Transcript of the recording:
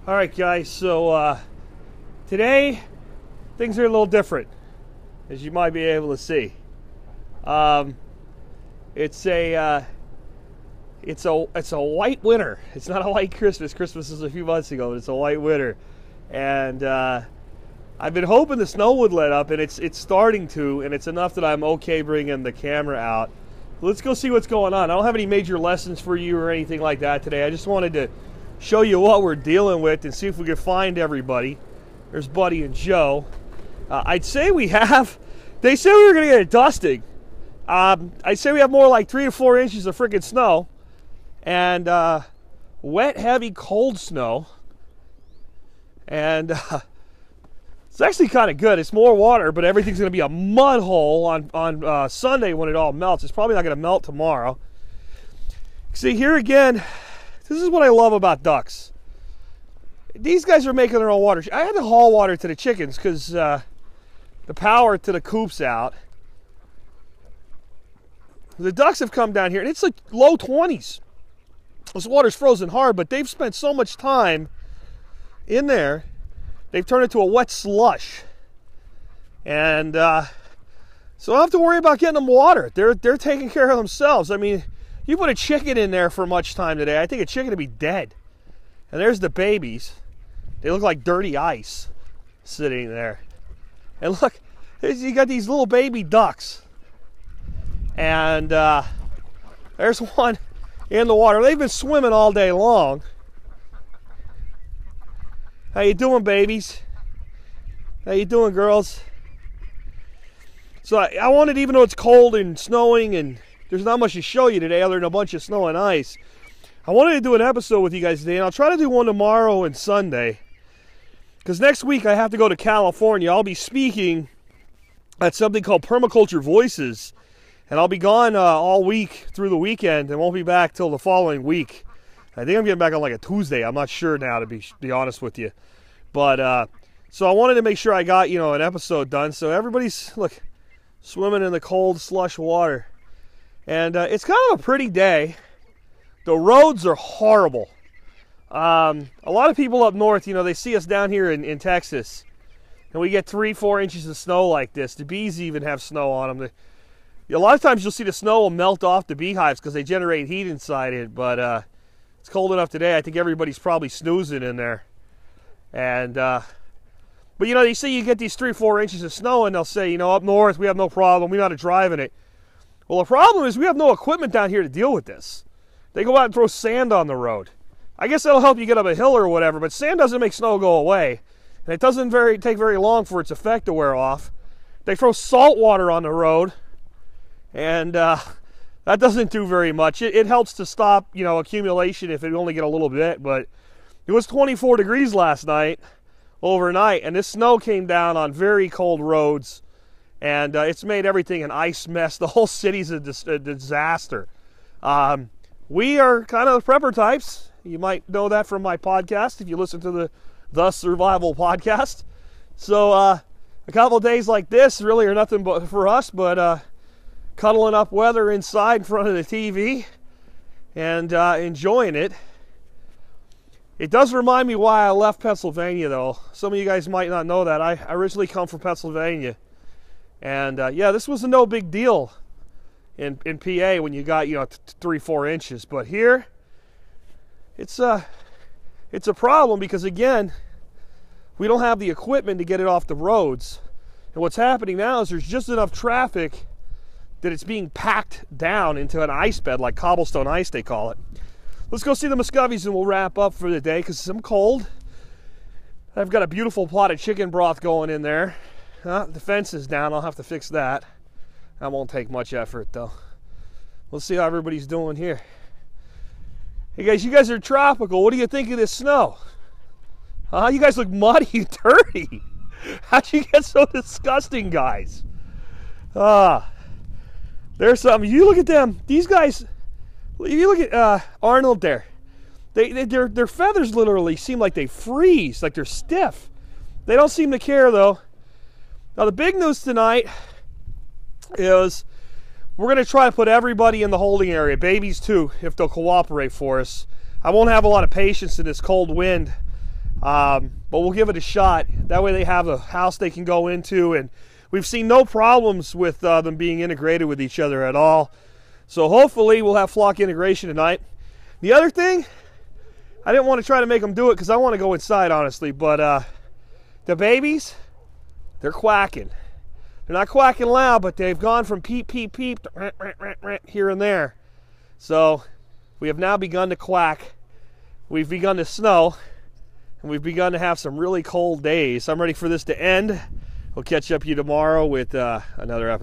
All right, guys, so today things are a little different, as you might be able to see. It's a white winter. It's not a white Christmas. Christmas is a few months ago, but it's a white winter. And I've been hoping the snow would let up, and it's starting to, and it's enough that I'm okay bringing the camera out. Let's go see what's going on. I don't have any major lessons for you or anything like that today. I just wanted to show you what we're dealing with and see if we can find everybody. There's Buddy and Joe. I'd say we have, they said we were going to get a dusting. I'd say we have more like 3 to 4 inches of freaking snow. And wet, heavy, cold snow. And it's actually kind of good. It's more water, but everything's going to be a mud hole on Sunday when it all melts. It's probably not going to melt tomorrow. See, here again, this is what I love about ducks. These guys are making their own water. I had to haul water to the chickens because the power to the coop's out. The ducks have come down here, and it's like low 20s. This water's frozen hard, but they've spent so much time in there, they've turned it to a wet slush. And so I don't have to worry about getting them water. They're taking care of themselves. I mean, you put a chicken in there for much time today, I think a chicken would be dead. And there's the babies. They look like dirty ice sitting there. And look, you got these little baby ducks. And there's one in the water. They've been swimming all day long. How you doing, babies? How you doing, girls? So I wanted, even though it's cold and snowing and there's not much to show you today other than a bunch of snow and ice, I wanted to do an episode with you guys today, and I'll try to do one tomorrow and Sunday. Because next week I have to go to California. I'll be speaking at something called Permaculture Voices. And I'll be gone all week through the weekend and won't be back till the following week. I think I'm getting back on like a Tuesday. I'm not sure now, to be honest with you. But so I wanted to make sure I got, an episode done. So everybody's, look, swimming in the cold slush water. And it's kind of a pretty day. The roads are horrible. A lot of people up north, they see us down here in Texas. And we get 3-4 inches of snow like this. The bees even have snow on them. A lot of times you'll see the snow will melt off the beehives because they generate heat inside it. But it's cold enough today. I think everybody's probably snoozing in there. And but they say you get these 3-4 inches of snow, and they'll say, up north we have no problem. We know how to drive in it. Well, the problem is we have no equipment down here to deal with this. They go out and throw sand on the road. I guess that'll help you get up a hill or whatever. But sand doesn't make snow go away, and it doesn't take very long for its effect to wear off. They throw salt water on the road. And that doesn't do very much. It helps to stop, accumulation if it only get a little bit. But it was 24 degrees last night, overnight, and this snow came down on very cold roads, and it's made everything an ice mess. The whole city's a disaster. We are kind of prepper types. You might know that from my podcast if you listen to the Survival podcast. So a couple of days like this really are nothing but for us, but cuddling up weather inside in front of the TV and enjoying it. It does remind me why I left Pennsylvania, though. Some of you guys might not know that. I originally come from Pennsylvania. And this was a no big deal in PA when you got 3-4 inches. But here, it's a problem because, again, we don't have the equipment to get it off the roads. And what's happening now is there's just enough traffic that it's being packed down into an ice bed, like cobblestone ice, they call it. Let's go see the Muscovies and we'll wrap up for the day because I'm cold. I've got a beautiful pot of chicken broth going in there. The fence is down. I'll have to fix that. That won't take much effort, though. We'll see how everybody's doing here. Hey, guys, you guys are tropical. What do you think of this snow? You guys look muddy and dirty. How'd you get so disgusting, guys? There's something. You look at them. These guys. You look at Arnold there. Their feathers literally seem like they freeze, like they're stiff. They don't seem to care, though. Now, the big news tonight is we're going to try to put everybody in the holding area, babies too, if they'll cooperate for us. I won't have a lot of patience in this cold wind. But we'll give it a shot. That way they have a house they can go into, and we've seen no problems with them being integrated with each other at all. So hopefully we'll have flock integration tonight. The other thing, I didn't want to try to make them do it because I want to go inside, honestly, but the babies, they're quacking. They're not quacking loud, but they've gone from peep, peep, peep to rant, rant, rant, rant here and there. So we have now begun to quack. We've begun to snow, and we've begun to have some really cold days. I'm ready for this to end. We'll catch up with you tomorrow with another episode.